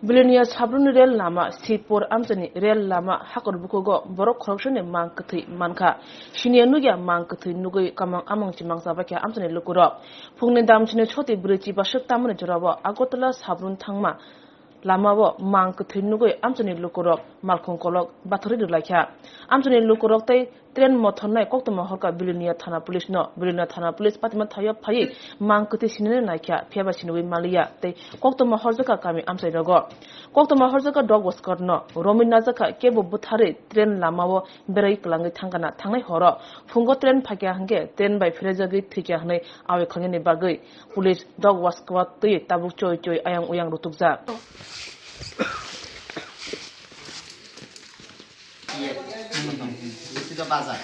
Bilenia Sabrun Rel Lama, Sipor Amtoni, Rel Lama, Hakor Bukogo, Borok Corruption and Mankati, Manka, Shinia Nuya Mankati, Nugui, Kamang Among Chimangsabaka, Amtoni Lukuro, Pungnedam Chinachoti, Briti, Bashak Taman Jarava, Agotala Sabrun Tangma. Lama Mankati Nugui, Amtoni Lukuro, Malcolm Kolok, Battery Laka, Amtoni Lukurok, Tren Motona, Coctoma Hoka, Bilenia Tana Police, no, Bilenia Tana Police, Patimataya Pai, Mankati Sinaka, Piabashinui Malia, they Coctoma Horzaka Kami, Amsedago. Coctoma Horzaka dog was got no, Romin Nazaka, Cable Butari, Tren Lamawo, Berai Kalangi Tangana, Tangai Horror, Fungo Tren Pagahange, then by Frezagi Tikahne, our Kangani Bagui, Police dog was got to Tabu Joy, Ayang Uyang Rutukza. Itu bazar.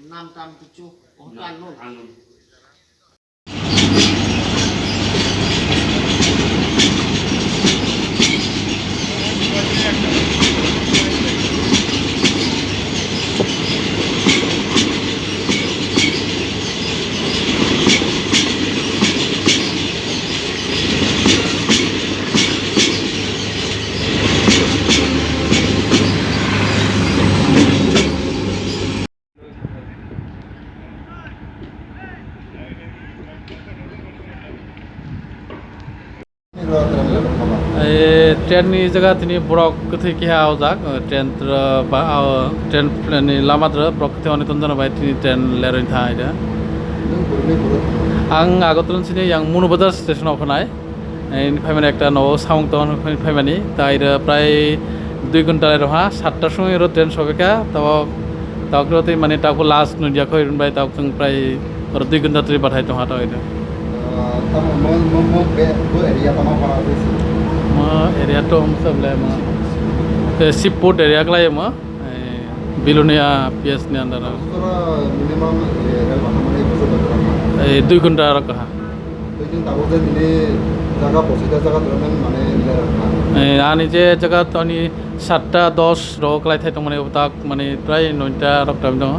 Nam tam tujuh, anu. Train नि जगह तिनी book कथै के आउजाक train train नि लामा तर book कथै अनि तंजन bye तिनी train लेरइन था आइदा आं आगतलन सिनि yang मुनु बाजार स्टेशन अफ नाय इन फाइमाने एकटा न साउंड तन फाइमानि ताइर प्राय 2 घंटा रहा 7টার সময় रो ट्रेन सकेका तावग्रते माने ताको लास्ट नदिया खैरन बाय ताव जों प्राय 2 घंटा त्रि बाथाय तहा ताइदा area to sebelah Siput area kelai Bilunia PS ni antara Minimum 2 घंटा रखा आनी जे जगह तो आनी 7:10 रो kelai थै तो माने ताक माने प्राय 9टा रक टाइम दं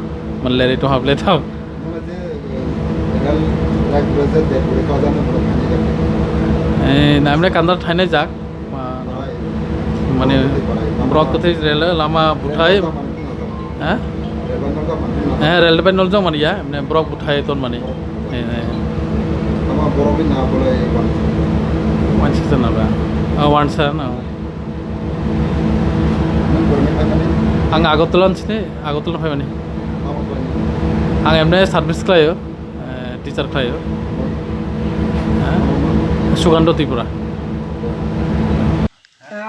माने लेरे तो हाबले था नामने कांदर थाइने जाक माने ब्रक कथै रेल लामा बुथाय रेल पे नल जो मानिया माने ब्रक बुथाय तन माने nama borobin na boleh one season ना वन सर ना आं आगतलन सिने आगतलन फाइमानि आं एमने सार्भिस खालायो टीचार खालायो সুগন্ধ ত্রিপুরা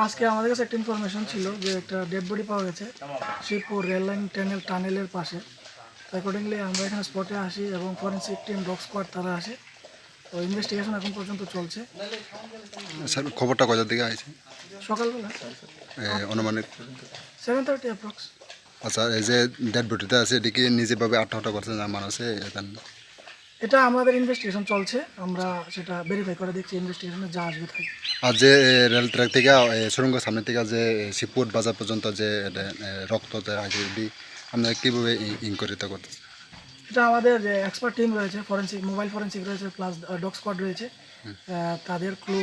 আজকে আমাদের কাছে একটা ইনফরমেশন ছিল যে একটা ডেড বডি পাওয়া গেছে শিবপুর রেল লাইন টানেলের পাশে। অ্যাকর্ডিংলি আমরা এখানে স্পটে আসি এবং ফরেনসিক টিম ডগ স্কোয়াড তারা আসে। তো ইনভেস্টিগেশন এখন পর্যন্ত চলছে। স্যার খবরটা কয়টার দিকে আছে? সকালবেলা অনুমানিক 7:30 অ্যাপ্রক্স। আচ্ছা এই যে ডেড বডিটা আছে এদিকে নিজেভাবে আত্মহত্যা করছে না মানুষে এটা আমাদের ইনভেস্টিগেশন চলছে, আমরা সেটা ভেরিফাই করে দেখছি ইনভেস্টিগেশনে যা আসবে তাই। আর যে রেল ট্র্যাক থেকে সুরঙ্গ সামনে থেকে যে শিবপুর বাজার পর্যন্ত যে রক্ত আছে আমরা কীভাবে ইনকোয়ারিটা করতেছি? এটা আমাদের যে এক্সপার্ট টিম রয়েছে, ফরেনসিক মোবাইল ফরেনসিক রয়েছে, প্লাস ডগ স্কোয়াড রয়েছে, তাদের ক্লু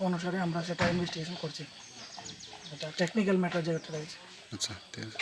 অনুসারে আমরা সেটা ইনভেস্টিগেশন করছি। এটা টেকনিক্যাল ম্যাটার যেটা রয়েছে। আচ্ছা ঠিক আছে।